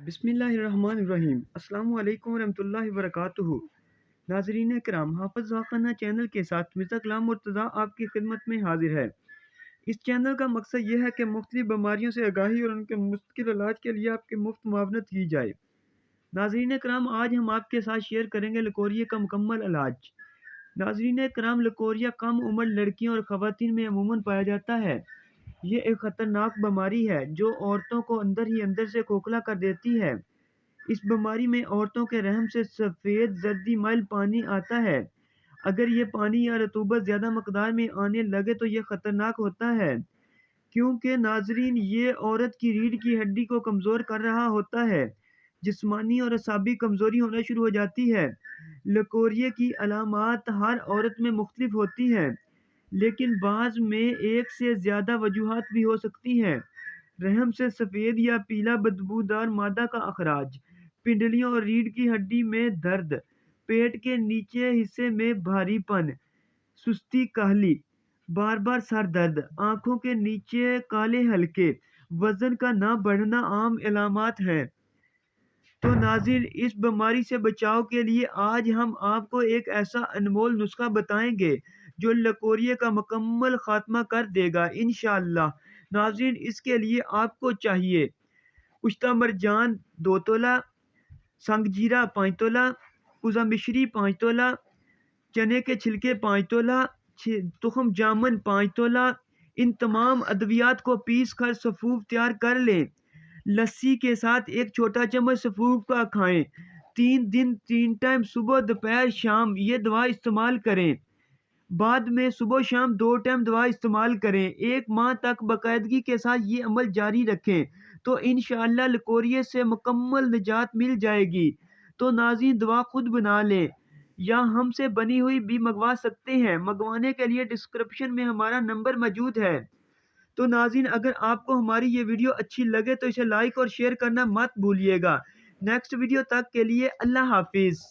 بسم اللہ الرحمن الرحیم۔ السلام علیکم ورحمۃ اللہ وبرکاتہ۔ ناظرین کرام، حافظ واقعہ چینل کے ساتھ مرزا غلام مرتضیٰ آپ کی خدمت میں حاضر ہے۔ اس چینل کا مقصد یہ ہے کہ مختلف بیماریوں سے آگاہی اور ان کے مستقل علاج کے لیے آپ کی مفت معاونت کی جائے۔ ناظرین کرام، آج ہم آپ کے ساتھ شیئر کریں گے لکوریا کا مکمل علاج۔ ناظرین کرام، لکوریا کم عمر لڑکیوں اور خواتین میں عموماً پایا جاتا ہے۔ یہ ایک خطرناک بیماری ہے جو عورتوں کو اندر ہی اندر سے کھوکھلا کر دیتی ہے۔ اس بیماری میں عورتوں کے رحم سے سفید زردی مائل پانی آتا ہے۔ اگر یہ پانی یا رطوبت زیادہ مقدار میں آنے لگے تو یہ خطرناک ہوتا ہے، کیونکہ ناظرین یہ عورت کی ریڑھ کی ہڈی کو کمزور کر رہا ہوتا ہے۔ جسمانی اور اعصابی کمزوری ہونا شروع ہو جاتی ہے۔ لکوریا کی علامات ہر عورت میں مختلف ہوتی ہیں، لیکن بعض میں ایک سے زیادہ وجوہات بھی ہو سکتی ہیں۔ رحم سے سفید یا پیلا بدبودار مادہ کا اخراج، پنڈلیوں اور ریڑھ کی ہڈی میں درد، پیٹ کے نیچے حصے میں بھاری پن، سستی کاہلی، بار بار سر درد، آنکھوں کے نیچے کالے حلقے، وزن کا نہ بڑھنا عام علامات ہیں۔ تو ناظرین، اس بیماری سے بچاؤ کے لیے آج ہم آپ کو ایک ایسا انمول نسخہ بتائیں گے جو لکوریا کا مکمل خاتمہ کر دے گا انشاءاللہ۔ ناظرین، اس کے لیے آپ کو چاہیے کشتہ مرجان 2 تولہ، سنگ جیرہ 5 تولہ، کوزہ مشری 5 تولہ، چنے کے چھلکے 5 تولہ، تخم جامن 5 تولہ۔ ان تمام ادویات کو پیس کر سفوف تیار کر لیں۔ لسی کے ساتھ ایک چھوٹا چمچ سفوف کا کھائیں۔ 3 دن 3 ٹائم صبح دوپہر شام یہ دوا استعمال کریں۔ بعد میں صبح شام 2 ٹائم دوا استعمال کریں۔ 1 ماہ تک باقاعدگی کے ساتھ یہ عمل جاری رکھیں تو انشاءاللہ لکوریا سے مکمل نجات مل جائے گی۔ تو ناظرین، دوا خود بنا لیں یا ہم سے بنی ہوئی بھی منگوا سکتے ہیں۔ منگوانے کے لیے ڈسکرپشن میں ہمارا نمبر موجود ہے۔ تو ناظرین، اگر آپ کو ہماری یہ ویڈیو اچھی لگے تو اسے لائک اور شیئر کرنا مت بھولیے گا۔ نیکسٹ ویڈیو تک کے لیے اللہ حافظ۔